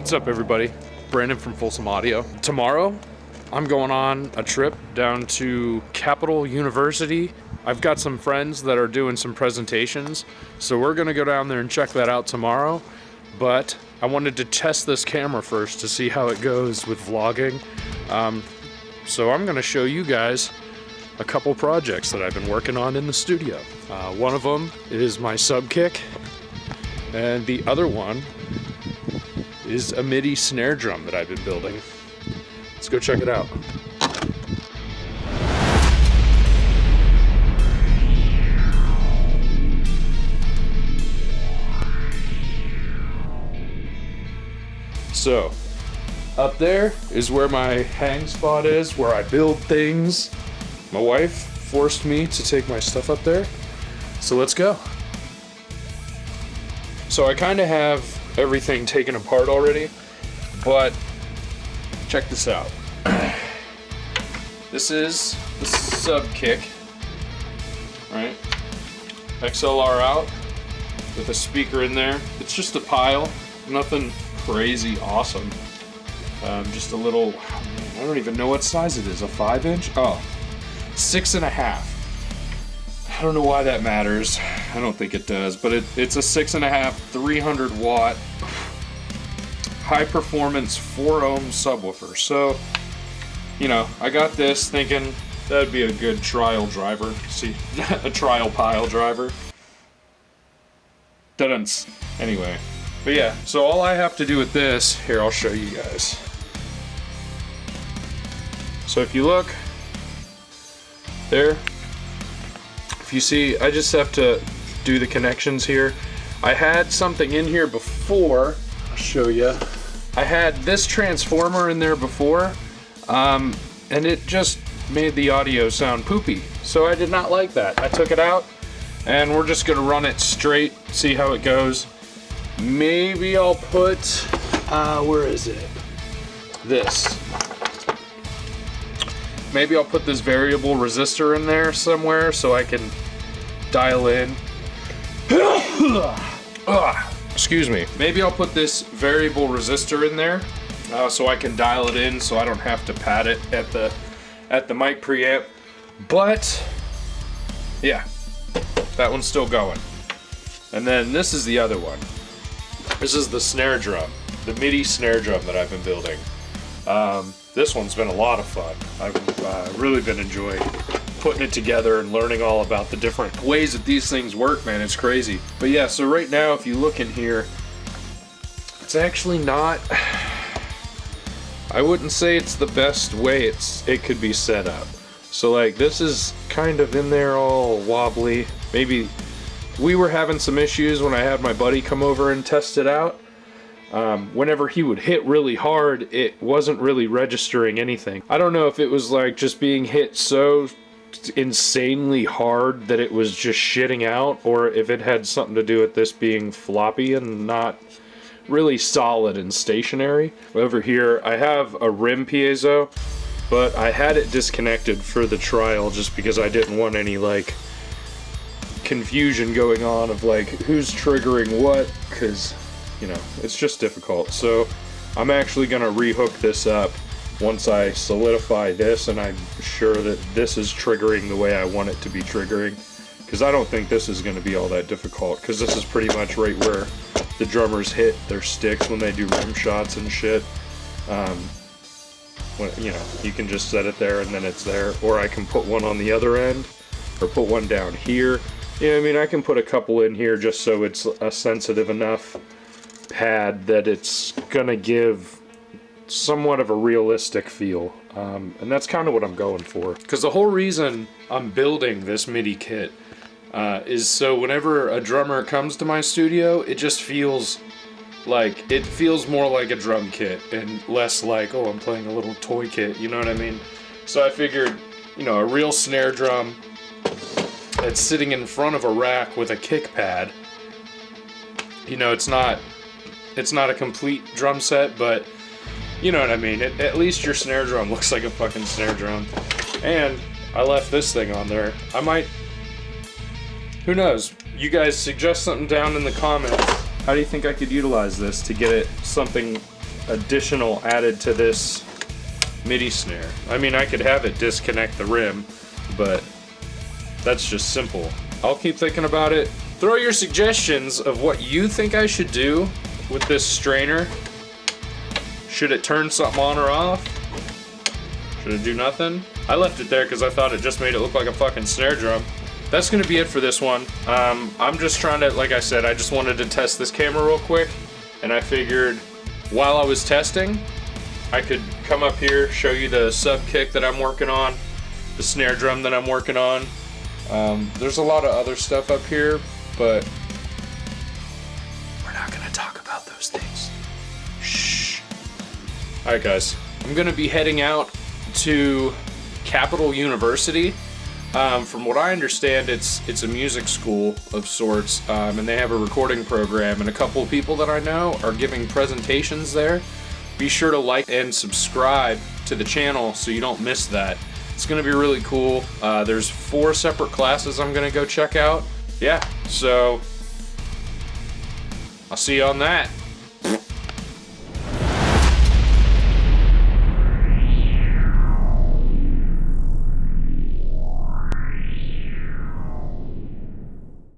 What's up, everybody? Brandon from Folsom Audio. Tomorrow, I'm going on a trip down to Capital University. I've got some friends that are doing some presentations, so we're gonna go down there and check that out tomorrow. But I wanted to test this camera first to see how it goes with vlogging. So I'm gonna show you guys a couple projects that I've been working on in the studio. One of them is my sub kick, and the other one is a Midi snare drum that I've been building. Let's go check it out. So, up there is where my hang spot is, where I build things. My wife forced me to take my stuff up there, so let's go. So I kind of have everything taken apart already, but check this out. This is the sub kick, right? XLR out with a speaker in there. It's just a pile, nothing crazy awesome. Just a little, I don't even know what size it is, a 5-inch? Oh, 6.5. I don't know why that matters. I don't think it does, but it's a 6.5, 300 watt, high performance 4 ohm subwoofer. So, you know, I got this thinking that'd be a good trial driver. See, a trial pile driver. Didn't. Anyway, but yeah, so all I have to do with this, here, I'll show you guys. So if you look there, if you see, I just have to do the connections here. I had something in here before, I'll show you. I had this transformer in there before, and it just made the audio sound poopy. So I did not like that. I took it out, and we're just gonna run it straight, see how it goes. Maybe I'll put, where is it? This. Maybe I'll put this variable resistor in there somewhere so I can dial in. Excuse me. Maybe I'll put this variable resistor in there so I can dial it in so I don't have to pad it at the mic preamp. But yeah, that one's still going. And then this is the other one. This is the snare drum, the Midi snare drum that I've been building. This one's been a lot of fun. I've really been enjoying putting it together and learning all about the different ways that these things work, man. It's crazy. But yeah, so right now, if you look in here, it's actually not, I wouldn't say it's the best way it could be set up. So like, this is kind of in there all wobbly. Maybe we were having some issues when I had my buddy come over and test it out. Whenever he would hit really hard, it wasn't really registering anything. I don't know if it was like just being hit so insanely hard that it was just shitting out, or if it had something to do with this being floppy and not really solid and stationary. Over here, I have a rim piezo, but I had it disconnected for the trial just because I didn't want any like confusion going on of like who's triggering what, because you know, it's just difficult. So I'm actually gonna rehook this up once I solidify this and I'm sure that this is triggering the way I want it to be triggering, because I don't think this is gonna be all that difficult, because this is pretty much right where the drummers hit their sticks when they do rim shots and shit. When, you know, you can just set it there and then it's there, or I can put one on the other end or put one down here. Yeah, I mean, I can put a couple in here just so it's a sensitive enough pad that it's gonna give somewhat of a realistic feel, and that's kind of what I'm going for, because the whole reason I'm building this MIDI kit is so whenever a drummer comes to my studio, it just feels like, it feels more like a drum kit and less like, oh, I'm playing a little toy kit, you know what I mean? So I figured, you know, a real snare drum that's sitting in front of a rack with a kick pad, you know, it's not a complete drum set, but you know what I mean. At least your snare drum looks like a fucking snare drum. And I left this thing on there. I might, who knows? You guys suggest something down in the comments. How do you think I could utilize this to get it something additional added to this Midi snare. I mean, I could have it disconnect the rim, but that's just simple. I'll keep thinking about it. Throw your suggestions of what you think I should do with this strainer. Should it turn something on or off? Should it do nothing? I left it there because I thought it just made it look like a fucking snare drum. That's gonna be it for this one. I'm just trying to, like I said, I just wanted to test this camera real quick, and I figured while I was testing, I could come up here, show you the sub kick that I'm working on, the snare drum that I'm working on. There's a lot of other stuff up here, but we're not gonna talk about those things. Shh. Alright guys, I'm gonna be heading out to Capital University. From what I understand, it's a music school of sorts, and they have a recording program, and a couple of people that I know are giving presentations there. Be sure to like and subscribe to the channel so you don't miss that. It's gonna be really cool. There's 4 separate classes I'm gonna go check out. Yeah, so I'll see you on that.